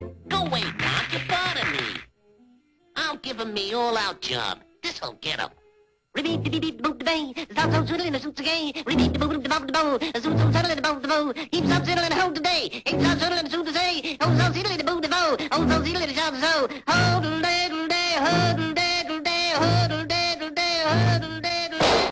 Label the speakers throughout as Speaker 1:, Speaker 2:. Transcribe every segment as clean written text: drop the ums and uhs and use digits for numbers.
Speaker 1: Go away, Doc. You bother me. I'll give him me all-out job. This'll get him. Repeat the beat boot the bang. Stop so twiddling the suits again. Repeat the boot the bop the bow. The suits so settling the boat the bow. Keep stop settling the hold today. Keep stop settling the suit to say. Oh, so settling the boot the bow. Oh, so settling the shop so. Hodle daddle day, hodle daddle day, hodle daddle day, hodle daddle day.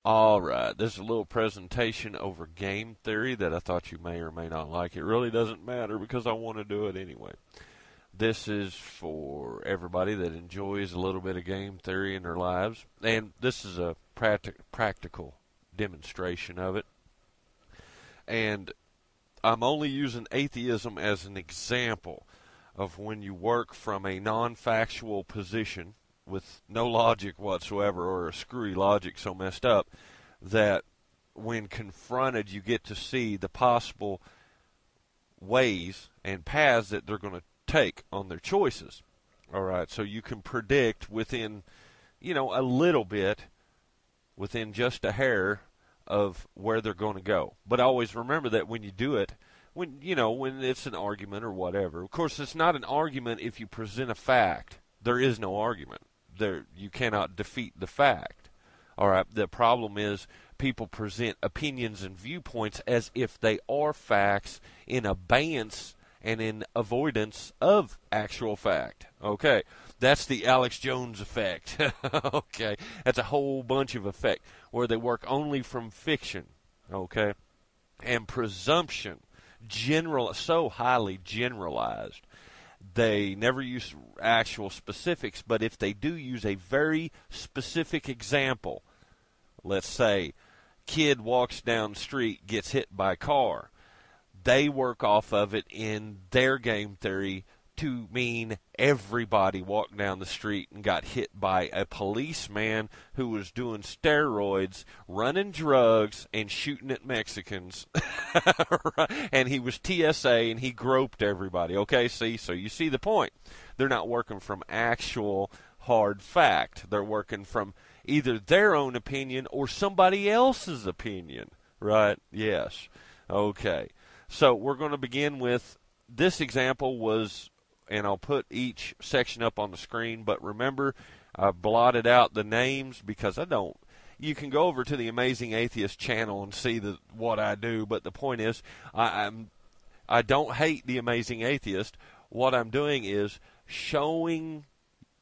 Speaker 2: Alright, this is a little presentation over game theory that I thought you may or may not like. It really doesn't matter because I want to do it anyway. This is for everybody that enjoys a little bit of game theory in their lives, and this is a practical demonstration of it. And I'm only using atheism as an example of when you work from a non-factual position with no logic whatsoever, or a screwy logic so messed up that when confronted you get to see the possible ways and paths that they're going to take on their choices. Alright, so you can predict within, a little bit, within just a hair of where they're going to go. But always remember that when you do it, when it's an argument or whatever. Of course, it's not an argument if you present a fact. There is no argument. You cannot defeat the fact. All right. The problem is people present opinions and viewpoints as if they are facts in abeyance and in avoidance of actual fact. Okay. That's the Alex Jones effect. Okay. That's a whole bunch of effect where they work only from fiction. Okay. And presumption, so highly generalized. They never use actual specifics, but if they do use a very specific example, let's say kid walks down the street, gets hit by a car, they work off of it in their game theory to mean everybody walked down the street and got hit by a policeman who was doing steroids, running drugs, and shooting at Mexicans. And he was TSA and he groped everybody. Okay, see? So you see the point. They're not working from actual hard fact. They're working from either their own opinion or somebody else's opinion. Right? Yes. Okay. So we're going to begin with this example was, and I'll put each section up on the screen, but remember, I blotted out the names because you can go over to the Amazing Atheist channel and see what I do, but the point is, I don't hate the Amazing Atheist. What I'm doing is showing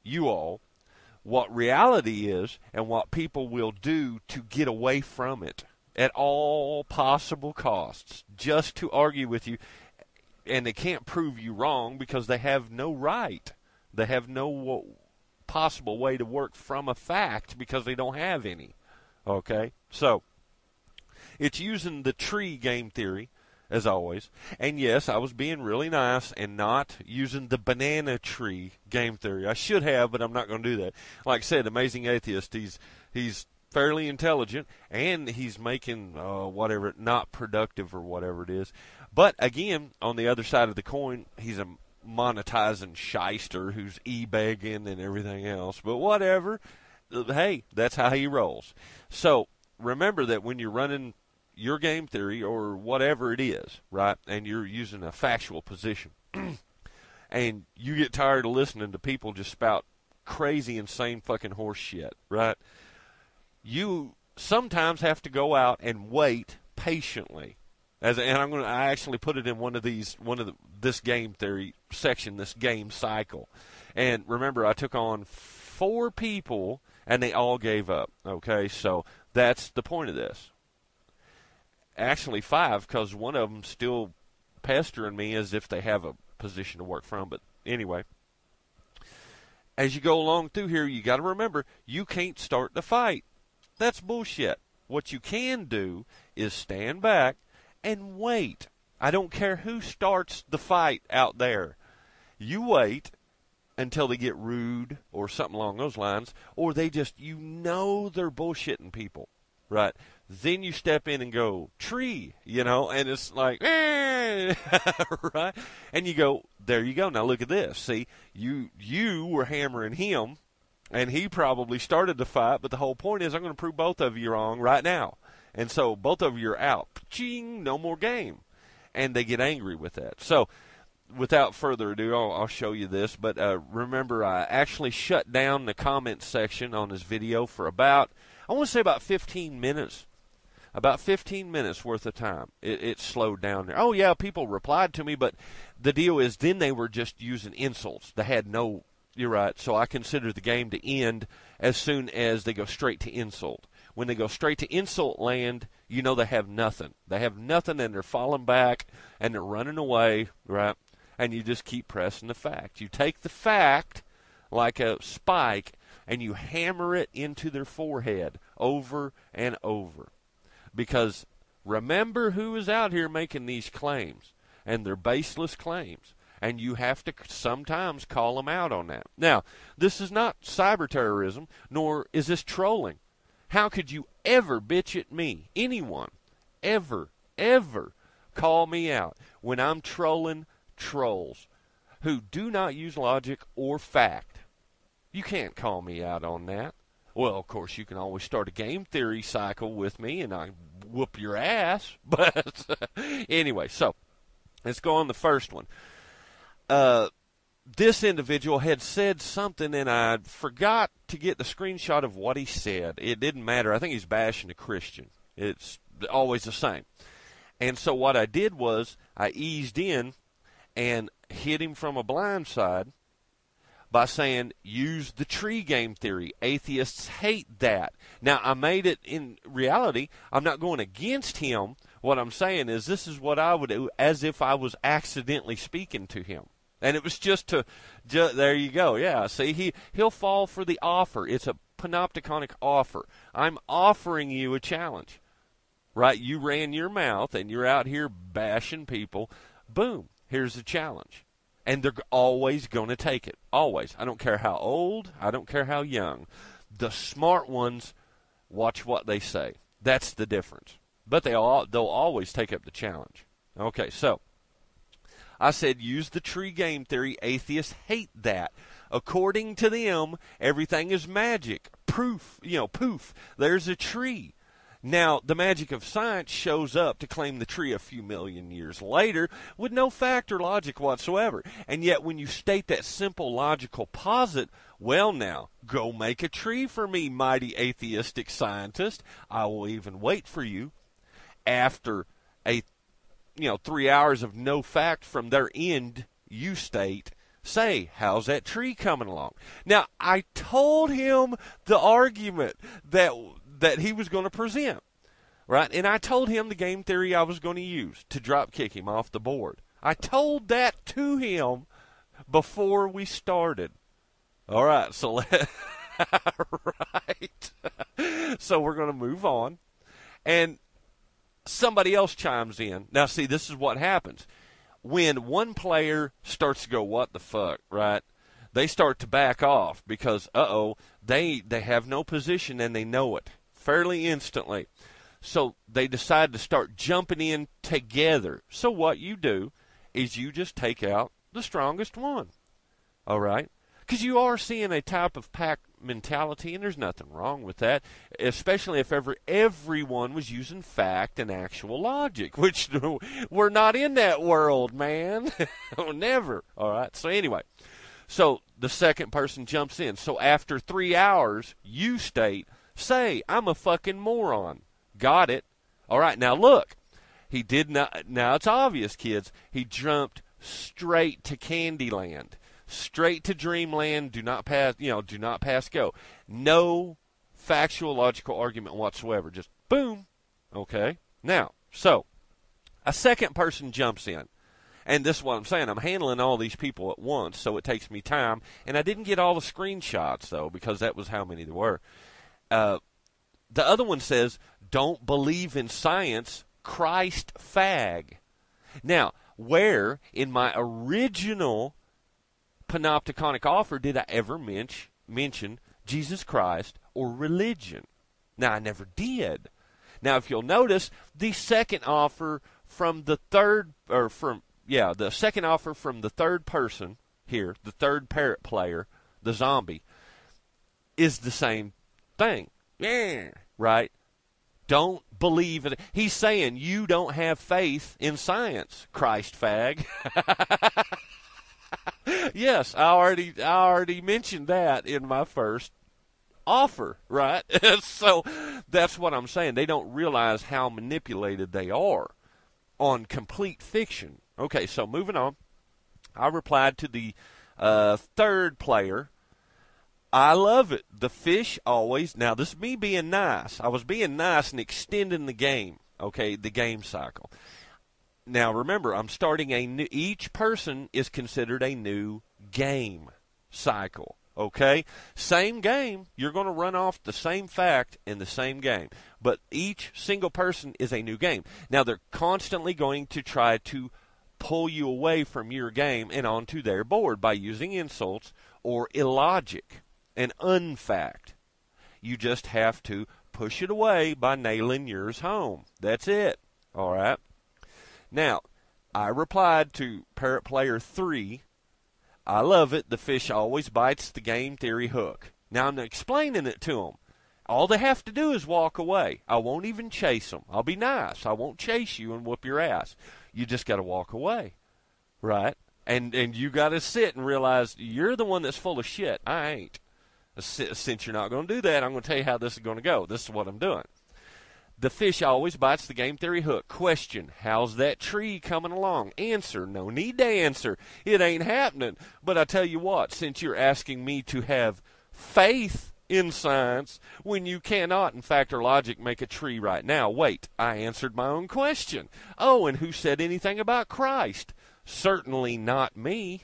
Speaker 2: you all what reality is and what people will do to get away from it at all possible costs, just to argue with you. And they can't prove you wrong because they have no right. They have no possible way to work from a fact because they don't have any. Okay? So, it's using the tree game theory, as always. And yes, I was being really nice and not using the banana tree game theory. I should have, but I'm not going to do that. Like I said, Amazing Atheist, he's fairly intelligent, and he's making whatever, not productive or whatever it is. But again, on the other side of the coin, he's a monetizing shyster who's e-begging and everything else. But whatever, hey, that's how he rolls. So remember that when you're running your game theory or whatever it is, right, and you're using a factual position, and you get tired of listening to people just spout crazy, insane fucking horse shit, right? You sometimes have to go out and wait patiently. And I actually put it in this game theory section, this game cycle. And remember, I took on 4 people, and they all gave up. Okay, so that's the point of this. Actually 5, because one of them's still pestering me as if they have a position to work from. But anyway, as you go along through here, you got to remember, you can't start the fight. That's bullshit. What you can do is stand back and wait. I don't care who starts the fight out there. You wait until they get rude or something along those lines, or they just, they're bullshitting people, right? Then you step in and go, tree, and it's like, right? And you go, there you go. Now look at this. See, you were hammering him, and he probably started the fight, but the whole point is I'm going to prove both of you wrong right now. And so both of you are out. Ching, no more game. And they get angry with that. So without further ado, I'll show you this. But remember, I actually shut down the comment section on this video for about 15 minutes. About 15 minutes worth of time. It slowed down there. Oh, yeah, people replied to me, but the deal is then they were just using insults. They had no, you're right, so I consider the game to end as soon as they go straight to insult. When they go straight to insult land, you know they have nothing. They have nothing, and they're falling back, and they're running away, right? And you just keep pressing the fact. You take the fact like a spike, and you hammer it into their forehead over and over. Because remember who is out here making these claims, and they're baseless claims, and you have to sometimes call them out on that. Now, this is not cyber terrorism, nor is this trolling. How could you ever bitch at me, anyone, ever call me out when I'm trolling trolls who do not use logic or fact? You can't call me out on that. Well, of course, you can always start a game theory cycle with me, and I whoop your ass. But anyway, so let's go on the first one. This individual had said something, and I forgot to get the screenshot of what he said. It didn't matter. I think he's bashing a Christian. It's always the same. And so what I did was I eased in and hit him from a blind side by saying, use the tree game theory. Atheists hate that. Now, I made it, in reality, I'm not going against him. What I'm saying is this is what I would do as if I was accidentally speaking to him. And it was just there you go. Yeah, see, he'll fall for the offer. It's a panopticonic offer. I'm offering you a challenge, right? You ran your mouth, and you're out here bashing people. Boom, here's the challenge. And they're always going to take it. Always. I don't care how old. I don't care how young. The smart ones watch what they say. That's the difference. But they'll always take up the challenge. Okay, so I said use the tree game theory. Atheists hate that. According to them, everything is magic. Proof, poof, there's a tree. Now, the magic of science shows up to claim the tree a few million years later with no fact or logic whatsoever. And yet when you state that simple logical posit, well now, go make a tree for me, mighty atheistic scientist. I will even wait for you. After 3 hours of no fact from their end, you state, say, how's that tree coming along? Now, I told him the argument that he was going to present, right? And I told him the game theory I was going to use to drop kick him off the board. I told that to him before we started. All right, so right. So we're going to move on. And somebody else chimes in. Now, see, this is what happens. When one player starts to go, what the fuck, right? They start to back off because, they have no position and they know it fairly instantly. So they decide to start jumping in together. So what you do is you just take out the strongest one. All right? Because you are seeing a type of pack mentality, and there's nothing wrong with that, especially if everyone was using fact and actual logic, which we're not in that world, man. Never. All right? So anyway, so the second person jumps in. So after 3 hours, you state, say, I'm a fucking moron. Got it. All right, now look. He did not. Now it's obvious, kids. He jumped straight to Candyland. Straight to Dreamland. Do not pass go. No factual, logical argument whatsoever. Just boom. Okay. Now, so a second person jumps in. And this is what I'm saying. I'm handling all these people at once, so it takes me time. And I didn't get all the screenshots, though, because that was how many there were. The other one says, don't believe in science, Christ fag. Now, where in my original panopticonic offer did I ever mention Jesus Christ or religion? Now, I never did. Now, if you'll notice, the second offer from the third person here, the third parrot player, the zombie, is the same thing. Yeah, right? Don't believe it. He's saying you don't have faith in science, Christ fag. Yes, I already mentioned that in my first offer, right? So that's what I'm saying. They don't realize how manipulated they are on complete fiction. Okay, so moving on. I replied to the third player. I love it. The fish always. Now, this is me being nice. I was being nice and extending the game, okay, the game cycle. Now, remember, I'm starting each person is considered a new game cycle, okay? Same game. You're going to run off the same fact in the same game, but each single person is a new game. Now, they're constantly going to try to pull you away from your game and onto their board by using insults or illogic and unfact. You just have to push it away by nailing yours home. That's it. All right. Now, I replied to Parrot Player 3, I love it. The fish always bites the game theory hook. Now, I'm explaining it to them. All they have to do is walk away. I won't even chase them. I'll be nice. I won't chase you and whoop your ass. You just got to walk away, right? And you got to sit and realize you're the one that's full of shit. I ain't. Since you're not going to do that, I'm going to tell you how this is going to go. This is what I'm doing. The fish always bites the game theory hook. Question, how's that tree coming along? Answer, no need to answer. It ain't happening. But I tell you what, since you're asking me to have faith in science when you cannot, in fact or logic, make a tree right now. Wait, I answered my own question. Oh, and who said anything about Christ? Certainly not me.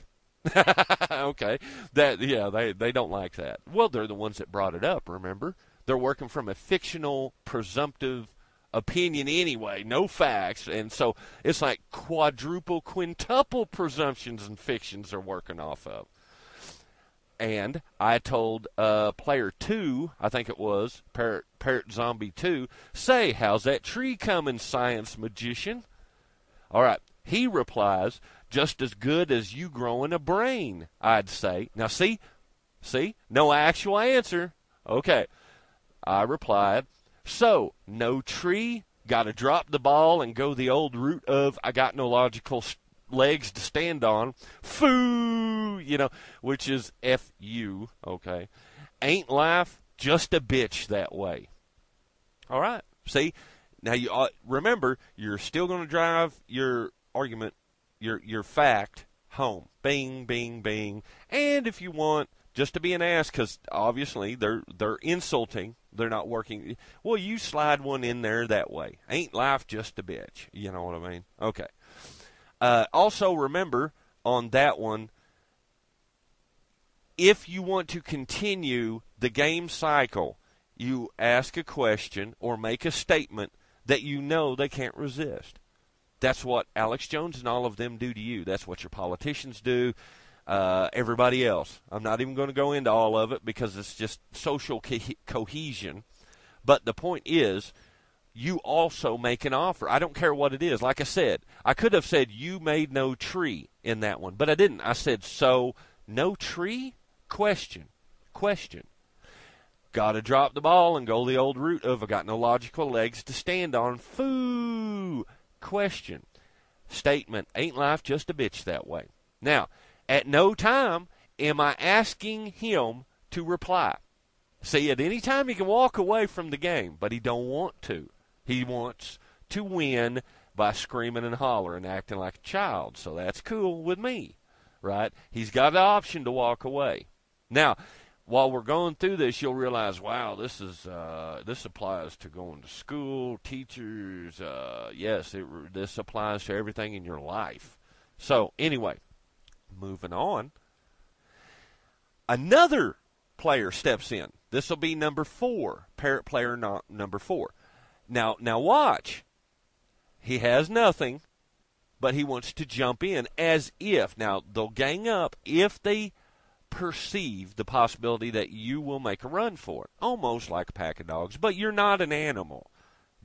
Speaker 2: Okay, they don't like that. Well, they're the ones that brought it up, remember? They're working from a fictional, presumptive opinion anyway, no facts, and so it's like quadruple, quintuple presumptions and fictions they're working off of. And I told player 2, I think it was, Parrot Zombie 2, say, how's that tree coming, science magician? All right, he replies, just as good as you growing a brain, I'd say. Now, see, no actual answer. Okay, I replied, so, no tree, got to drop the ball and go the old route of I got no logical legs to stand on, foo, which is F-U, okay. Ain't life just a bitch that way. All right, see, now you remember, you're still going to drive your argument, your fact home. Bing, bing, bing. And if you want, just to be an ass, because obviously they're insulting, they're not working. Well, you slide one in there that way. Ain't life just a bitch? You know what I mean? Okay. Also, remember on that one, if you want to continue the game cycle, you ask a question or make a statement that you know they can't resist. That's what Alex Jones and all of them do to you. That's what your politicians do, everybody else. I'm not even going to go into all of it because it's just social cohesion. But the point is, you also make an offer. I don't care what it is. Like I said, I could have said you made no tree in that one, but I didn't. I said, so, no tree? Question. Got to drop the ball and go the old route of I got no logical legs to stand on. Foo. Question. Statement. Ain't life just a bitch that way? Now, at no time am I asking him to reply. See, at any time he can walk away from the game, but he don't want to. He wants to win by screaming and hollering, acting like a child. So that's cool with me, right? He's got the option to walk away. Now, while we're going through this, you'll realize, wow, this applies to going to school, teachers. Yes, this applies to everything in your life. So anyway, moving on. Another player steps in. This will be number 4, Parrot Player number 4. Now watch. He has nothing, but he wants to jump in as if. Now, they'll gang up if they perceive the possibility that you will make a run for it. Almost like a pack of dogs, but you're not an animal.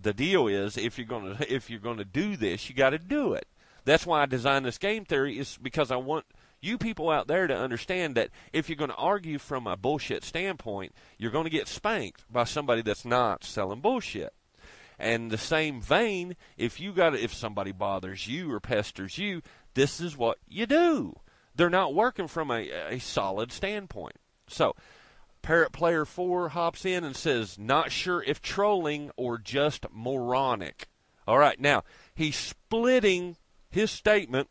Speaker 2: the deal is, if you're gonna do this, you got to do it. That's why I designed this game theory, is because I want you people out there to understand that if you're going to argue from a bullshit standpoint, you're going to get spanked by somebody that's not selling bullshit. And the same vein, if somebody bothers you or pesters you, this is what you do. They're not working from a solid standpoint. So, Parrot Player 4 hops in and says, not sure if trolling or just moronic. All right, now, he's splitting his statement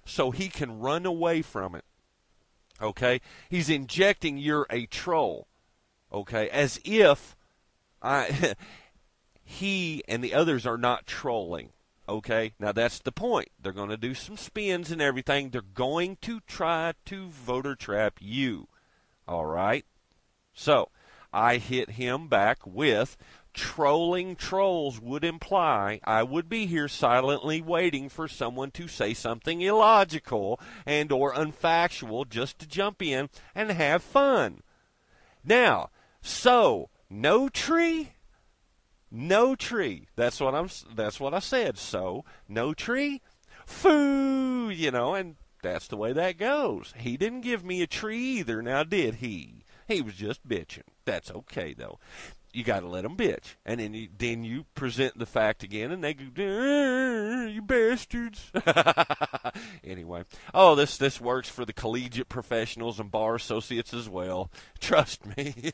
Speaker 2: so he can run away from it. Okay? He's injecting you're a troll. Okay? As if he and the others are not trolling. Okay? Now, that's the point. They're going to do some spins and everything. They're going to try to voter trap you. All right? So, I hit him back with, trolling trolls would imply I would be here silently waiting for someone to say something illogical and or unfactual just to jump in and have fun. Now, so, no tree? No tree. That's what I said. So, no tree? Foo, and that's the way that goes. He didn't give me a tree either, now did he? He was just bitching. That's okay, though. You got to let them bitch. And then you present the fact again, and they go, you bastards. Anyway. Oh, this works for the collegiate professionals and bar associates as well. Trust me.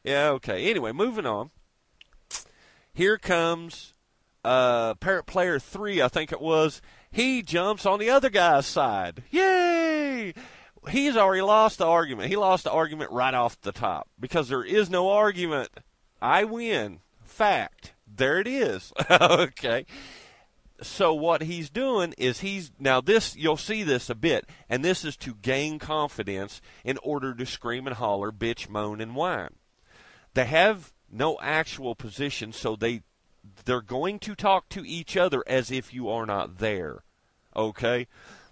Speaker 2: Yeah, okay. Anyway, moving on. Here comes Parrot Player 3, I think it was. He jumps on the other guy's side. Yay! He's already lost the argument. He lost the argument right off the top because there is no argument. I win. Fact. There it is. Okay. So what he's doing is now this, you'll see this a bit, and this is to gain confidence in order to scream and holler, bitch, moan, and whine. They have no actual position, so they're going to talk to each other as if you are not there. Okay?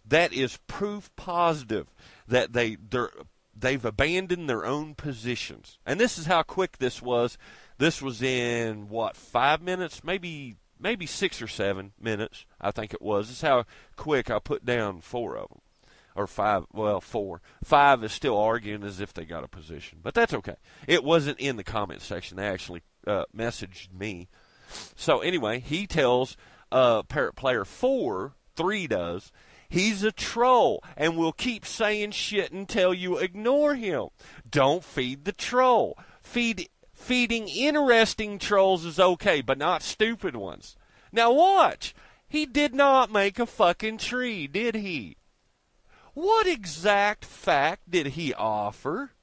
Speaker 2: That is proof positive that they've abandoned their own positions. And this is how quick this was. This was in, 5 minutes? Maybe 6 or 7 minutes, I think it was. This is how quick I put down 4 of them. Or 5, 4. 5 is still arguing as if they got a position. But that's okay. It wasn't in the comment section. They actually messaged me. So anyway, he tells Parrot Player 3 does, he's a troll and will keep saying shit until you ignore him. Don't feed the troll. Feeding interesting trolls is okay, but not stupid ones. Now watch. He did not make a fucking tree, did he? What exact fact did he offer?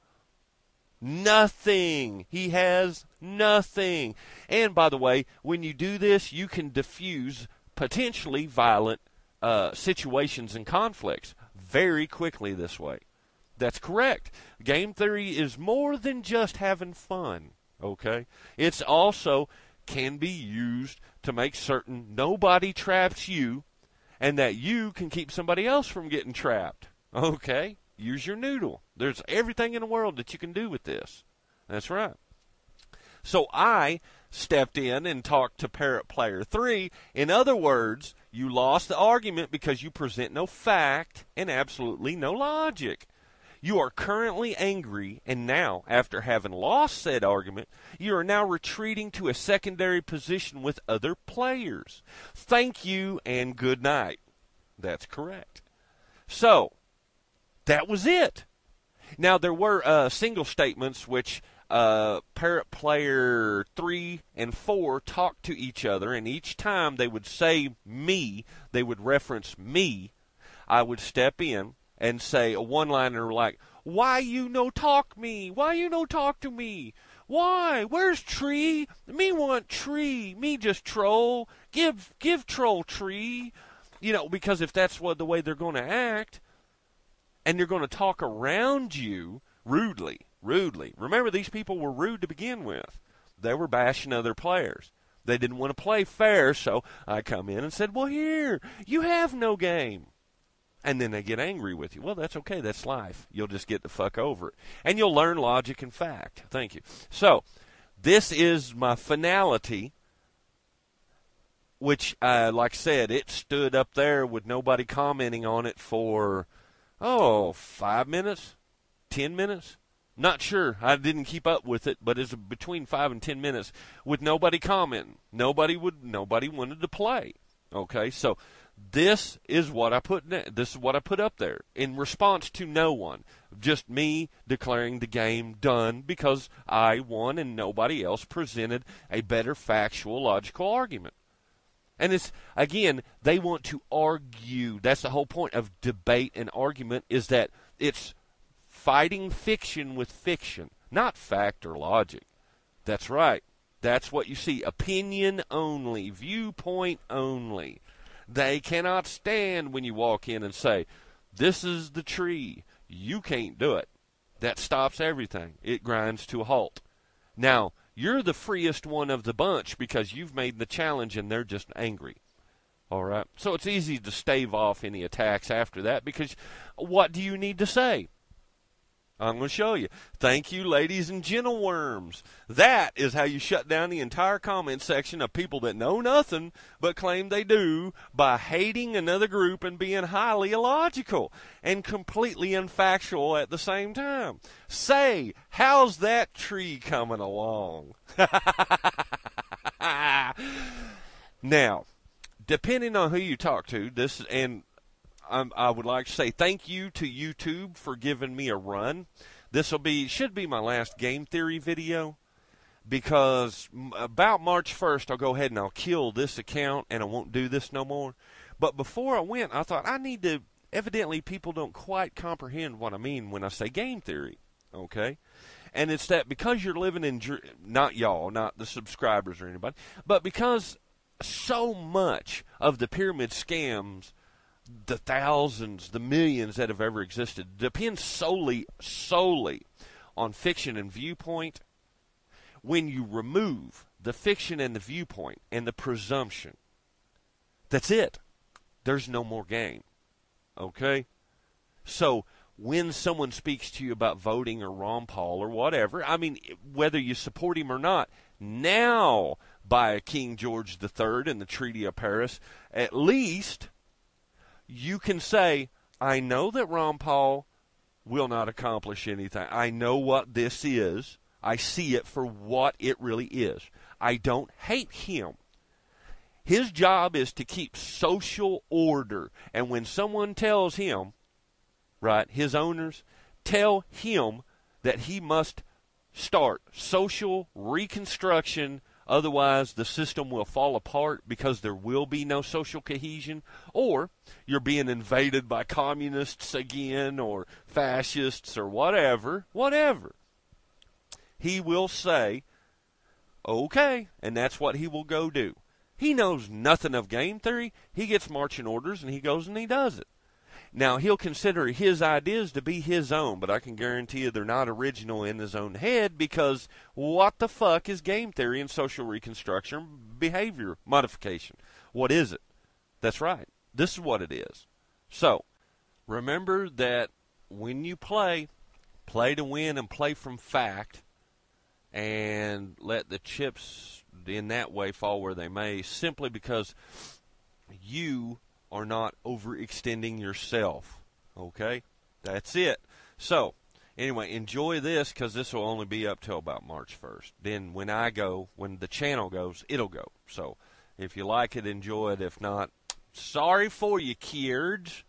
Speaker 2: Nothing. He has nothing. And by the way, when you do this, you can diffuse potentially violent situations and conflicts very quickly this way. That's correct. Game theory is more than just having fun, okay? It's also can be used to make certain nobody traps you and that you can keep somebody else from getting trapped, okay? Use your noodle. There's everything in the world that you can do with this. That's right. So I stepped in and talked to Parrot Player 3. In other words, you lost the argument because you present no fact and absolutely no logic. You are currently angry, and now, after having lost said argument, you are now retreating to a secondary position with other players. Thank you and good night. That's correct. So, that was it. Now, there were single statements which Parrot Player 3 and 4 talked to each other, and each time they would say me, they would reference me, I would step in and say a one-liner like, why you no talk me? Why you no talk to me? Why? Where's tree? Me want tree. Me just troll. Give troll tree. Because if that's the way they're going to act, and they're going to talk around you rudely. Remember, these people were rude to begin with. They were bashing other players. They didn't want to play fair, so I come in and said, well, here, you have no game. And then they get angry with you. Well, that's okay. That's life. You'll just get the fuck over it. And you'll learn logic and fact. Thank you. So, this is my finality which, like I said, it stood up there with nobody commenting on it for, 5 minutes, 10 minutes. Not sure. I didn't keep up with it, but it's between 5 and 10 minutes with nobody commenting. Nobody wanted to play. Okay, so this is what I put up there in response to no one. Just me declaring the game done because I won and nobody else presented a better factual, logical argument. And it's, again, they want to argue. That's the whole point of debate and argument, is that it's fighting fiction with fiction, not fact or logic. That's right. That's what you see. Opinion only, viewpoint only. They cannot stand when you walk in and say, this is the tree. You can't do it. That stops everything. It grinds to a halt. Now, you're the freest one of the bunch because you've made the challenge and they're just angry. All right? So it's easy to stave off any attacks after that because what do you need to say? I'm going to show you. Thank you, ladies and gentleworms. That is how you shut down the entire comment section of people that know nothing but claim they do by hating another group and being highly illogical and completely unfactual at the same time. Say, how's that tree coming along? Now, depending on who you talk to, I would like to say thank you to YouTube for giving me a run. This should be my last game theory video because about March 1st I'll go ahead and I'll kill this account and I won't do this no more. But before I went, I thought evidently people don't quite comprehend what I mean when I say game theory, okay? And it's that because you're living in, not y'all, not the subscribers or anybody, but because so much of the pyramid scams, the thousands, the millions that have ever existed, depends solely on fiction and viewpoint. When you remove the fiction and the viewpoint and the presumption, that's it. There's no more game. Okay? So when someone speaks to you about voting or Ron Paul or whatever, I mean, whether you support him or not, now by King George III and the Treaty of Paris, at least you can say, I know that Ron Paul will not accomplish anything. I know what this is. I see it for what it really is. I don't hate him. His job is to keep social order. And when someone tells him, right, his owners tell him that he must start social reconstruction, otherwise the system will fall apart because there will be no social cohesion, or you're being invaded by communists again or fascists or whatever, he will say, okay, and that's what he will go do. He knows nothing of game theory. He gets marching orders and he goes and he does it. Now, he'll consider his ideas to be his own, but I can guarantee you they're not original in his own head because what the fuck is game theory and social reconstruction, behavior modification? What is it? That's right. This is what it is. So, remember that when you play to win and play from fact and let the chips in that way fall where they may, simply because you are not overextending yourself. Okay? That's it. So, anyway, enjoy this because this will only be up till about March 1st. Then when the channel goes, it'll go. So, if you like it, enjoy it. If not, sorry for you, kids.